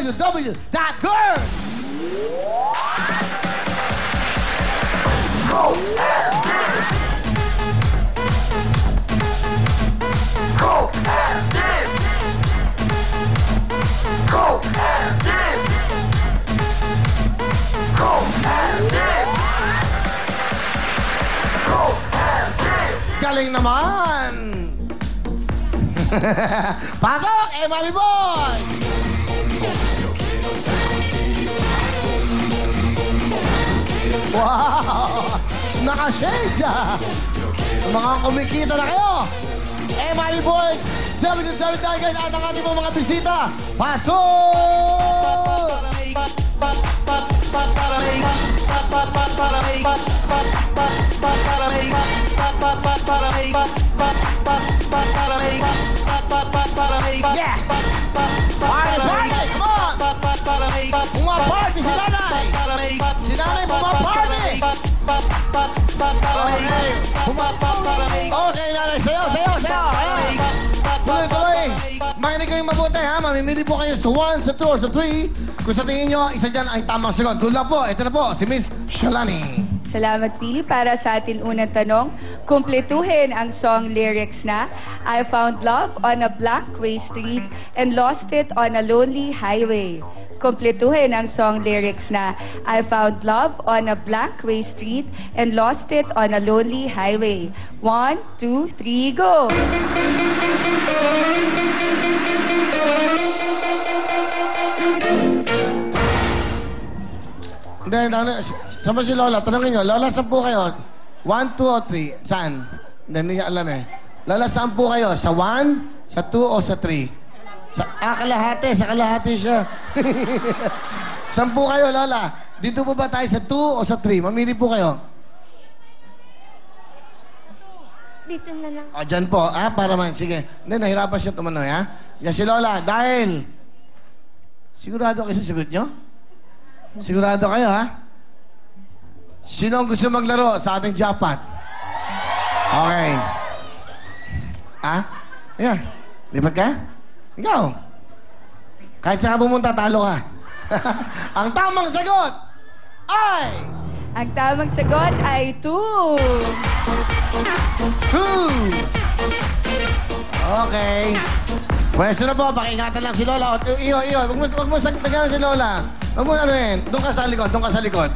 www.girls! Go! Go! Go! Go! Galing naman! Pasok! Mami Boy! Wow! Naka-shades ah! Mga kumikita na kayo! Mami Boy! Sabi tayo guys at ang ating mga bisita! Pasok! Yeah! Party, party! Come on! Pumaparty si Nanay! Si Nanay pumaparty! Okay, Nanay. Sayo! Tuloy! Makinig kayong mabuti, ha? Mamimili po kayo sa 1, sa 2, or sa 3. Kung sa tingin nyo, isa dyan ay tamang sagot. Good luck po. Ito na po, si Miss Shalani. Salamat, Pili. Para sa atin unang tanong, kumpletuhin ang song lyrics na I found love on a blank way street and lost it on a lonely highway. Kumpletuhin ang song lyrics na I found love on a blank way street and lost it on a lonely highway. 1, 2, 3, go! Hindi, saan ba si Lola? Tanongin nyo, Lola, saan po kayo? 1, 2, o 3? Saan? Hindi niya alam eh. Lola, saan po kayo? Sa 1, sa 2, o sa 3? Kalahati. Sa kalahati siya. Saan po kayo, Lola? Dito po ba tayo sa 2 o sa 3? Mamili po kayo. Dito na lang. O, dyan po. Para man. Sige. Hindi, nahirapan siya tumanoy, ha? Yan si Lola, dahil... Sigurado kayo sa sagot nyo? Sigurado kayo, ha? Sino ang gusto maglaro sa ating jackpot? Okay. Yeah. Lipat ka? Ikaw. Kahit saan ka pumunta, talo ka. Ang tamang sagot ay... Ang tamang sagot ay 2. 2. Okay. Pwesto na po, pakingatan lang si Lola. Iyo, huwag mo sagtagan si Lola. Huwag mo ano yun. Doon ka sa likod.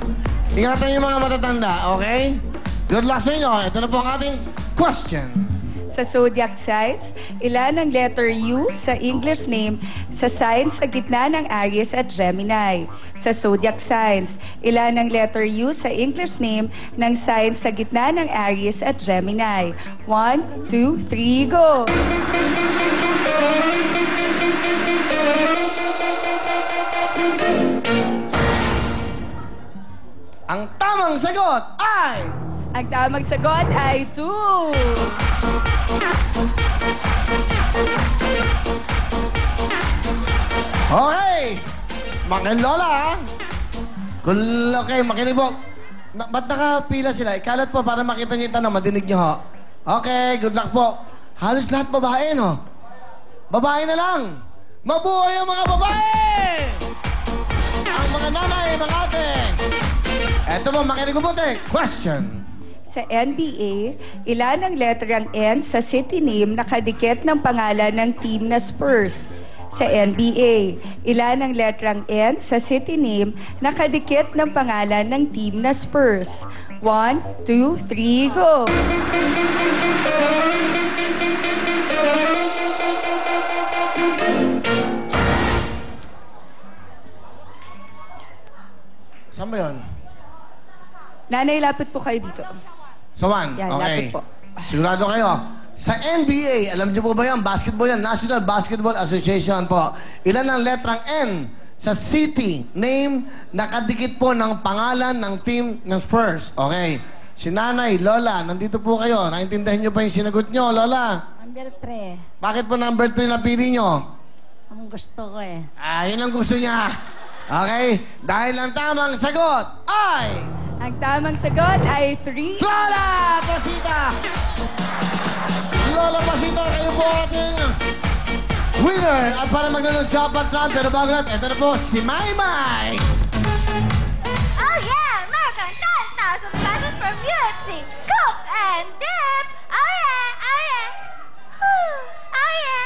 Ingatan yung mga matatanda, okay? Good luck sa inyo. Ito na po ang ating question. Sa zodiac signs, ilan ang letter U sa English name sa sign sa gitna ng Aries at Gemini? Sa zodiac signs, ilan ang letter U sa English name ng sign sa gitna ng Aries at Gemini? 1, 2, 3, go! Ang tamang sagot ay... Ang tamang sagot ay 2. Okay! Makin Lola, ha? Okay, makinig po. Ba't nakapila sila? Ikalat po para makita niyo yung tanong. Madinig niyo, ho. Okay, good luck po. Halos lahat babae, no? Babae na lang. Mabuhay ang mga babae! Ang mga nanay, mga ate. Eto po, makinig po puti. Question. Sa NBA, ilan ang letrang N sa city name nakadikit ng pangalan ng team na Spurs? Sa NBA, ilan ang letrang N sa city name nakadikit ng pangalan ng team na Spurs? 1, 2, 3, go! Saan ba yun? Nanay, lapit po kayo dito. Sa 1? Yan, Okay. lapit po. Sigurado kayo. Sa NBA, alam niyo po ba yan? Basketball yan. National Basketball Association po. Ilan ang letrang N sa city name nakadikit po ng pangalan ng team ng Spurs? Okay. Si Nanay, Lola, nandito po kayo. Naintindihan niyo pa yung sinagot niyo, Lola? Number 3. Bakit po number 3 na pili niyo? Ang gusto ko eh. Yun ang gusto niya. Okay? Dahil ang tamang sagot ay... Ang tamang sagot ay 3. Lola Pasita! Lola Pasita, kayo po ating winner. At para maglalong jackpot round, pero bago natin, ito na po si Maymay. Oh yeah! Meron 10,000 pesos from UFC. Cook and dip! Oh yeah! Oh yeah! Whew. Oh yeah!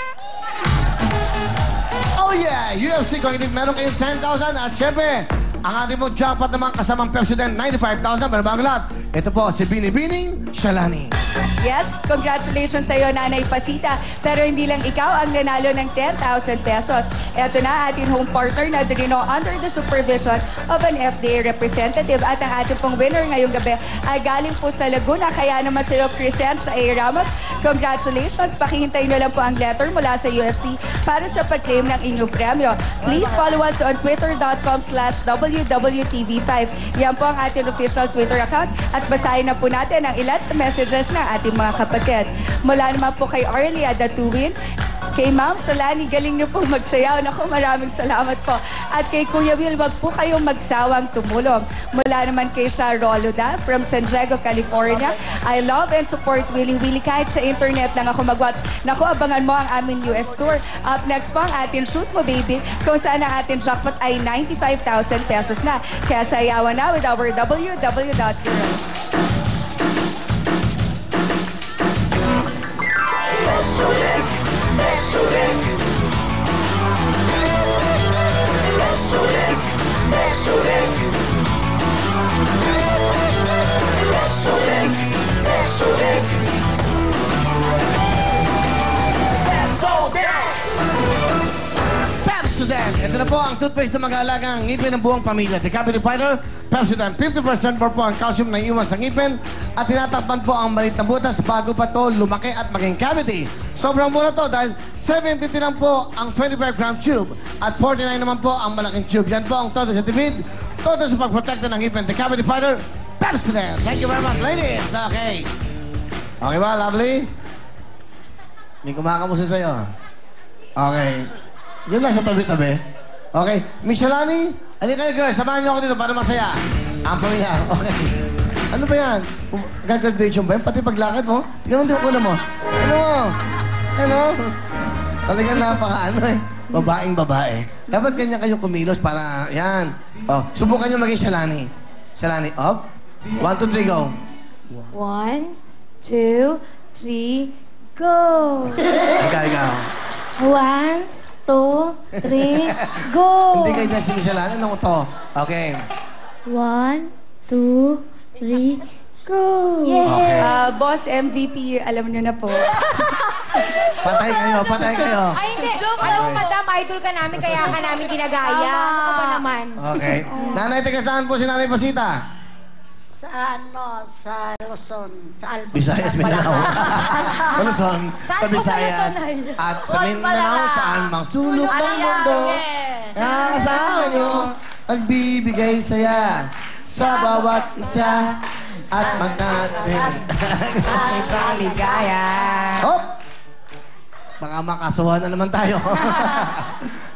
Oh yeah! UFC kung hindi meron kayong 10,000 at syempre, ang ating pong jackpot naman kasamang Pepsi din, 95,000. Pero bago lahat, ito po si Binibining Shalani. Yes, congratulations sa iyo, Nanay Pasita. Pero hindi lang ikaw ang nanalo ng 10,000 pesos. Ito na ating home partner na Drino under the supervision of an FDA representative. At ang ating pong winner ngayong gabi ay galing po sa Laguna. Kaya naman sa iyo, Crescencia A. Ramos, congratulations. Pakihintay nyo lang po ang letter mula sa UFC para sa pag-claim ng inyong premyo. Please follow us on twitter.com/WWTV5. Yan po ang ating official Twitter account. At basahin na po natin ang ilan sa messages ng ating mga kapatid. Mula naman po kay Arlia Datuwin, kay Ma'am Shalani, galing niyo pong magsayaw. Naku, maraming salamat po. At kay Kuya Will, wag po kayong magsawang tumulong. Mula naman kay Sha Roluda from San Diego, California. I love and support Willy Willy. Kahit sa internet lang ako mag-watch. Naku, abangan mo ang aming US tour. Up next po ang ating Shoot Mo Baby, kung saan ang ating jackpot ay 95,000 pesos na. Kaya sayawan na with our www.girls. Pepsodent. Ito na po ang toothpaste na mag-aalaga ang ngipin ng buong pamilya. The Cavity Fighter, Pepsodent. 50% more po ang calcium na iwan sa ngipin at tinatakpan po ang maliit na butas bago pa to lumaki at maging cavity. Sobrang mura to dahil 750 lang po ang 25-gram tube at 49 naman po ang malaking tube. Yan po ang todo sa tipid, todo sa pagprotekta ng ngipin. The Cavity Fighter, Pepsodent. Thank you very much, ladies. Okay. Okay ba, lovely? May kumakamusta sa'yo. Okay. Yun lang sa tabi-tabi. Okay. Michelani, alin kayo girls, samahan niyo ako dito para masaya. Ang pamilya. Okay. Ano ba yan? Gagraduation ba yan? Pati paglakad mo? Tingnan mo din ako na mo. Ano mo? Ano? Talagang napaka-ano eh. Babaeng babae. Dapat ganyan kayo kumilos para, yan. Oh, subukan niyo maging Shalani. Shalani, up. 1, 2, 3, go. 1, 2, 3, go! Ikaw. 1, 2, 3, go! Hindi kayo dyan si Michelani. Ano to? Okay. 1, 2, 3, go! Okay. Boss MVP, alam niyo na po. Patay kayo. Ay, hindi. Alam mo, madam, idol ka namin, kaya ka namin ginagaya. Ano ba naman? Okay. Nanay, taga saan po si Nanay Pasita? Sa Luzon. Visayas, Mindanao. Luzon, sa Saan po sa Visayas. Luzon? At sa Mindanao, saan mang sulok ng mundo. Kasama nyo, pagbibigay saya sa bawat isa at magnatin. Ay, paligaya. Hop! Baka makasuhan na naman tayo.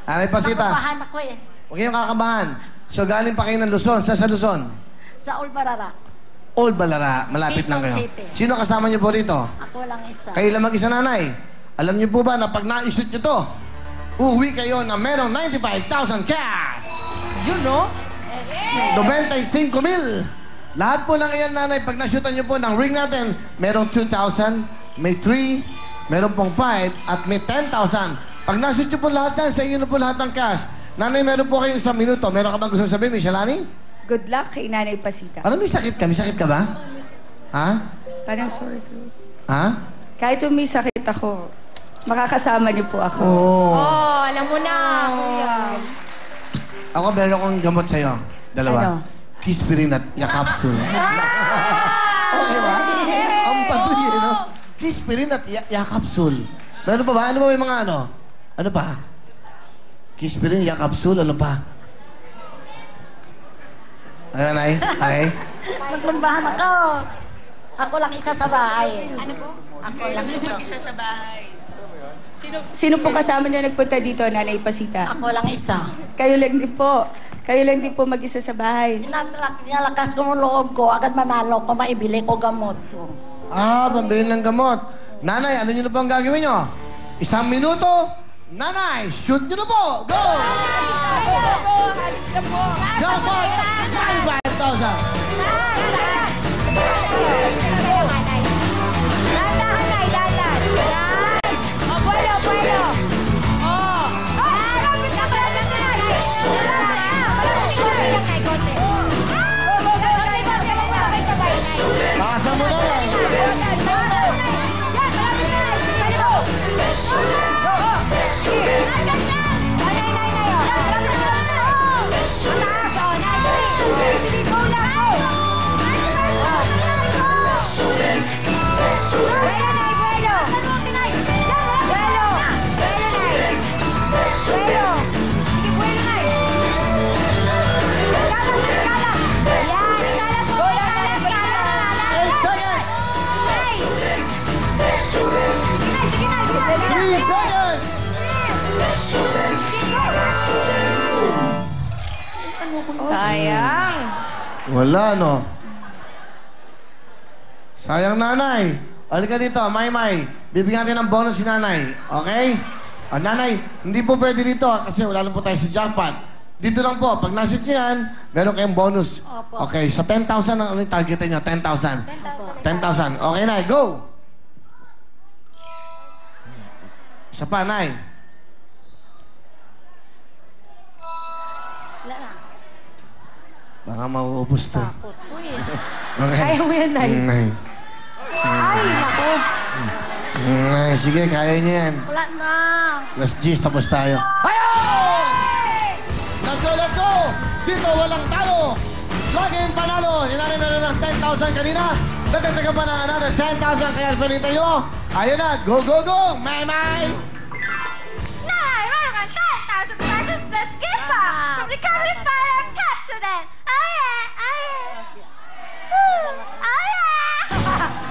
Nanay Pasita, Kabahan ako eh. huwag kayong kakabahan. So, galing pa kayo ng Luzon. Sa Luzon? Sa Ulbarara. Old Balara, malapit lang kayo. Quezon City. Sino kasama niyo po rito? Ako lang isa. Kayo lang mag-isa, Nanay. Alam niyo po ba na pag na-shoot niyo to, uuwi kayo na merong 95,000 cash! Yun, no? 95,000. Lahat po ng iyan, Nanay, pag na-shootan niyo po ng ring natin, merong 2,000, may 3, meron pong 5, at may 10,000. Pag na-shoot niyo po lahat yan, sa inyo na po lahat ng cash. Nanay, meron po kayong 1 minuto. Meron ka bang gusto sabihin, Michelani? Good luck kay Nanay Pasita. Parang may sakit ka. May sakit ka ba? Ha? Parang sore throat. Ha? Kahit may sakit ako, makakasama niyo po ako. Oo. Oh, alam mo na, kuya. Ako, meron akong gamot sa'yo. Dalawa. Ano? Kispirin at Yakapsul. Okay ba? Ang patuloy, no? Kispirin at Yakapsul. Meron pa ba? Ano ba yung mga ano? Ano pa? Kispirin, Yakapsul, ano pa? Ano, Nay? Okay? Magpunbahan ako. Ako lang isa sa bahay. Ano po? Ako lang isa. Isa sa bahay. Sino po kasama niyo nagpunta dito, Nanay Pasita? Ako lang isa. Kayo lang din po. Kayo lang din po mag-isa sa bahay. Nalakas ko ng loob ko. Agad manalo ko, maibili ko gamot ko. Ah, pambili ng gamot. Nanay, ano nyo na po ang gagawin nyo? 1 minuto, Nanay, shoot nyo na po! Go! Halis na po. Jackpot! 95,000! Takasan mo na lang. Sayang. Wala, no? Sayang, nanay. Halika dito, Maymay. Bibigyan natin ng bonus si nanay. Okay? Nanay, hindi po pwede dito kasi wala lang po tayo sa jackpot. Dito lang po. Pag nasit niyo yan, meron kayong bonus. Okay, sa 10,000 ang ano yung targetin niyo? 10,000. 10,000. Okay, nay. Go! Isa pa, nay. Baka mauubos to. Okay. Kaya mo yan, Nay. Nay. Ay, naku. Nay, sige, kaya niyo yan. Wala na. Last G's, tapos tayo. Ayo! Let's go, let's go! Dito, walang talo. Laging panalo. Yung natin meron ng 10,000 kanina. Dagdagan pa ng another 10,000 kaya alphalita nyo. Ayun na, go, go, go! May! Nay, meron kang 10,000 pesos plus gift pa from the Comedy Fighter Pepsodent. Oh yeah, oh yeah. Woo, oh yeah.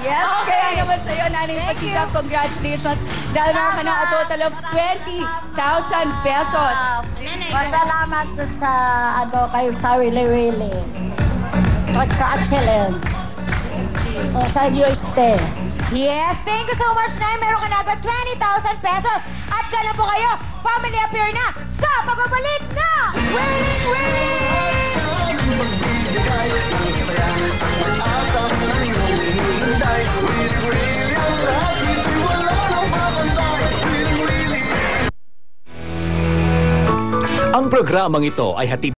Yes, kaya naman sa'yo, Nanay Pasita, congratulations. Dahil meron ka ng a total of 20,000 pesos. Masalamat sa kayo sa Wili-Wili. At sa Excellent. O sa UST. Yes, thank you so much, Nay. Meron ka na agad 20,000 pesos. At dyan na po kayo, family appear na sa pagbabalik na Winning! Ang programang ito ay hatid